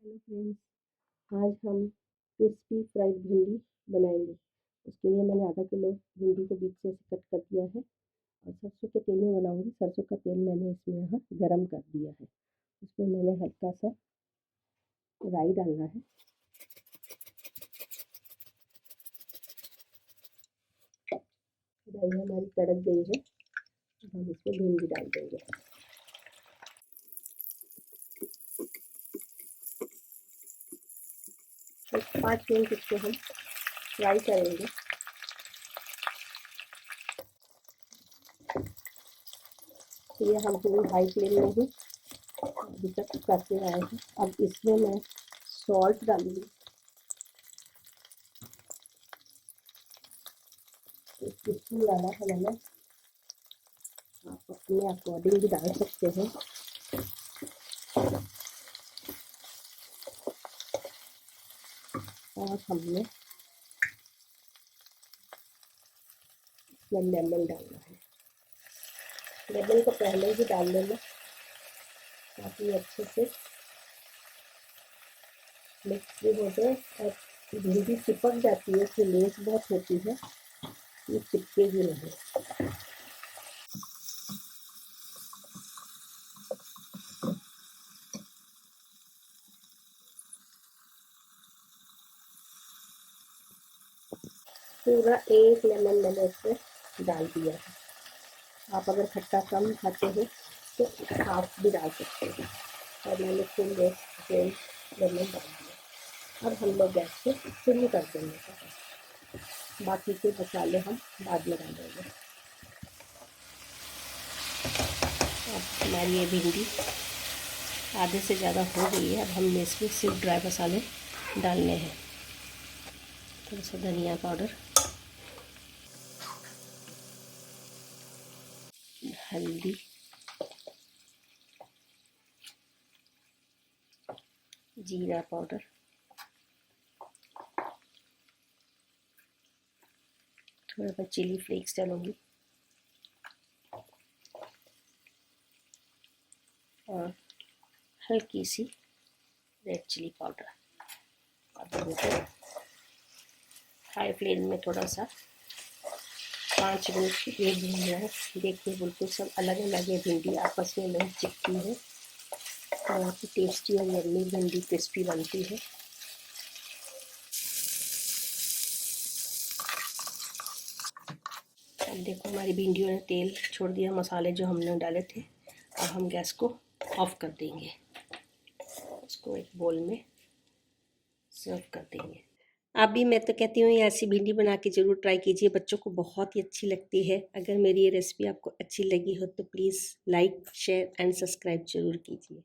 Hello friends, आज हम crispy fried भिंडी बनाएंगे। उसके लिए मैंने आधा किलो भिंडी को बीच से कट कर दिया है और सरसों के तेल में बनाऊंगी। सरसों का तेल मैंने इसमें यहाँ गरम कर दिया है। उसमें मैंने हल्का सा राई डालना है। राई हमारी तड़क गई है, अब हम इसमें भिंडी डाल देंगे। तो 5 मिनट इसको हम फ्राई करेंगे। तो ये हम पूरी हाई फ्लेम में ही अभी तक करते आए हैं। अब इसमें मैं सॉल्ट डालूंगी, इसमें डाला है मैंने, आप अपने अकॉर्डिंग भी डाल सकते हैं। और हमने इसमें लेमन डालना है। लेमन को पहले ही डाल देना ताकि अच्छे से मिक्स भी हो जाए। और भिंडी चिपक जाती है, इसकी लेस बहुत होती है, ये चिपकेगी नहीं। पूरा 1 लेमन मैंने इसमें डाल दिया है। आप अगर खट्टा कम खाते हो तो हाफ भी डाल सकते हैं, और मैंने फुल लेमन डाल दिया। अब हम लोग गैस को शुरू कर देंगे। बाकी के मसाले हम बाद में डालेंगे। अब हमारी ये भिंडी आधे से ज़्यादा हो गई है। अब हमने इसमें सिर्फ ड्राई मसाले डालने हैं। थोड़ा सा धनिया पाउडर, हल्दी, जीरा पाउडर, थोड़ा सा चिली फ्लेक्स डालूंगी और हल्की सी रेड चिली पाउडर। अब इनको हाई फ्लेम में थोड़ा सा 5 मिनट ये भूनना है। देखिए बिल्कुल सब अलग अलग है, भिंडी आपस में नहीं चिपकी है। बहुत ही टेस्टी और यम्मी भिंडी क्रिस्पी बनती है। अब देखो हमारी भिंडियों ने तेल छोड़ दिया, मसाले जो हमने डाले थे। अब हम गैस को ऑफ कर देंगे, उसको एक बोल में सर्व कर देंगे। आप भी, मैं तो कहती हूँ, ऐसी भिंडी बना के ज़रूर ट्राई कीजिए, बच्चों को बहुत ही अच्छी लगती है। अगर मेरी ये रेसिपी आपको अच्छी लगी हो तो please like, share and subscribe ज़रूर कीजिए।